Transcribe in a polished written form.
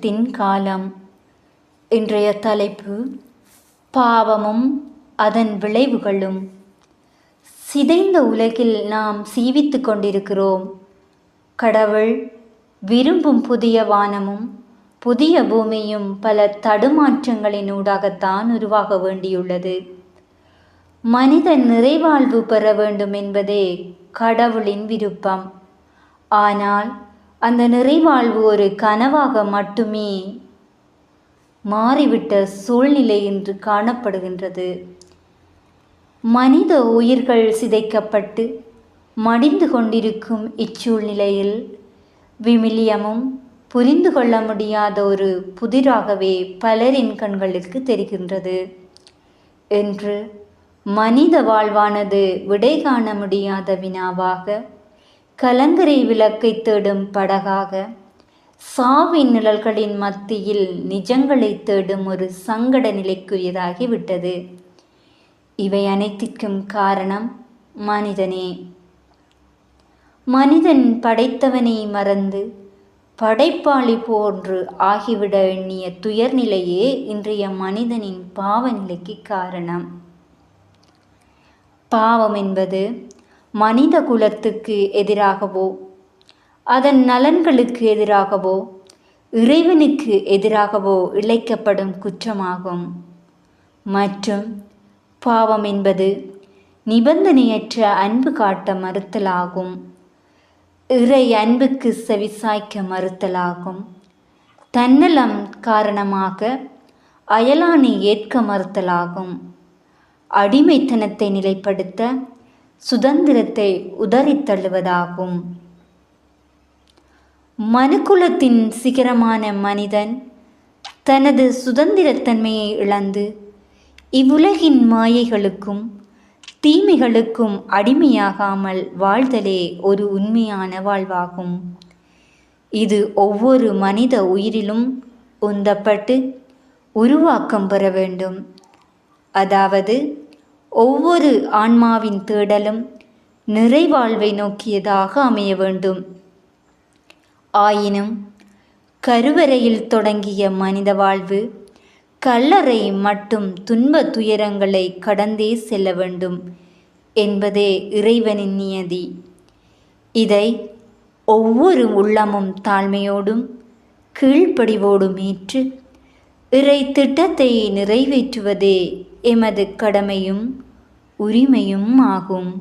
மரணத்தின் காலம். இன்றைய தலைப்பு பாவமும் அதன் விளைவுகளும். சிதைந்த உலகில் நாம் சீவித்து கொண்டிருக்கிறோம். கடவுள் விரும்பும் புதிய வானமும் புதிய பூமியும் பல தடுமாற்றங்களினூடாகத்தான் உருவாக வேண்டியுள்ளது. மனிதன் நிறைவாழ்வு பெற வேண்டும் என்பதே கடவுளின் விருப்பம். ஆனால் அந்த நிறைவாழ்வு ஒரு கனவாக மட்டுமே மாறிவிட்ட சூழ்நிலை இன்று காணப்படுகின்றது. மனித உயிர்கள் சிதைக்கப்பட்டு மடிந்து கொண்டிருக்கும் இச்சூழ்நிலையில் விவிலியமும் புரிந்து கொள்ள முடியாத ஒரு புதிராகவே பலரின் கண்களுக்கு தெரிகின்றது. என்று மனித வாழ்வானது விடை காண முடியாத வினாவாக, கலங்கரை விளக்கை தேடும் படகாக, சாவின் நிழல்களின் மத்தியில் நிஜங்களை தேடும் ஒரு சங்கட நிலைக்குரியதாகிவிட்டது. இவை அனைத்திற்கும் காரணம் மனிதனே. மனிதன் படைத்தவனை மறந்து படைப்பாளி போன்று ஆகிவிட எண்ணிய துயர்நிலையே இன்றைய மனிதனின் பாவ நிலைக்கு காரணம். பாவம் என்பது மனித குலத்துக்கு எதிராகவோ அதன் நலன்களுக்கு எதிராகவோ இறைவனுக்கு எதிராகவோ இழைக்கப்படும் குற்றமாகும். மற்றும் பாவம் என்பது நிபந்தனையற்ற அன்பு காட்ட மறுத்தலாகும். இறை அன்புக்கு செவிசாய்க்க மறுத்தலாகும். தன்னலம் காரணமாக அயலானை ஏற்க மறுத்தலாகும். அடிமைத்தனத்தை நிலைப்படுத்த சுதந்திரத்தை உதறித்தள்ளுவதாகும். மனுக்குலத்தின் சிகரமான மனிதன் தனது சுதந்திரத்தன்மையை இழந்து இவ்வுலகின் மாயைகளுக்கும் தீமைகளுக்கும் அடிமையாகாமல் வாழ்தலே ஒரு உண்மையான வாழ்வாகும். இது ஒவ்வொரு மனித உயிரிலும் உந்தப்பட்டு உருவாக்கம் பெற வேண்டும். அதாவது ஒவ்வொரு ஆன்மாவின் தேடலும் நிறைவாழ்வை நோக்கியதாக அமைய வேண்டும். ஆயினும் கருவறையில் தொடங்கிய மனித வாழ்வு கல்லறை மட்டும் துன்ப துயரங்களை கடந்தே செல்ல வேண்டும் என்பதே இறைவனின் நியதி. இதை ஒவ்வொரு உள்ளமும் தாழ்மையோடும் கீழ்ப்படிவோடும் ஏற்று இறை திட்டத்தை நிறைவேற்றுவதே எமது கடமையும் உரிமையும் ஆகும்.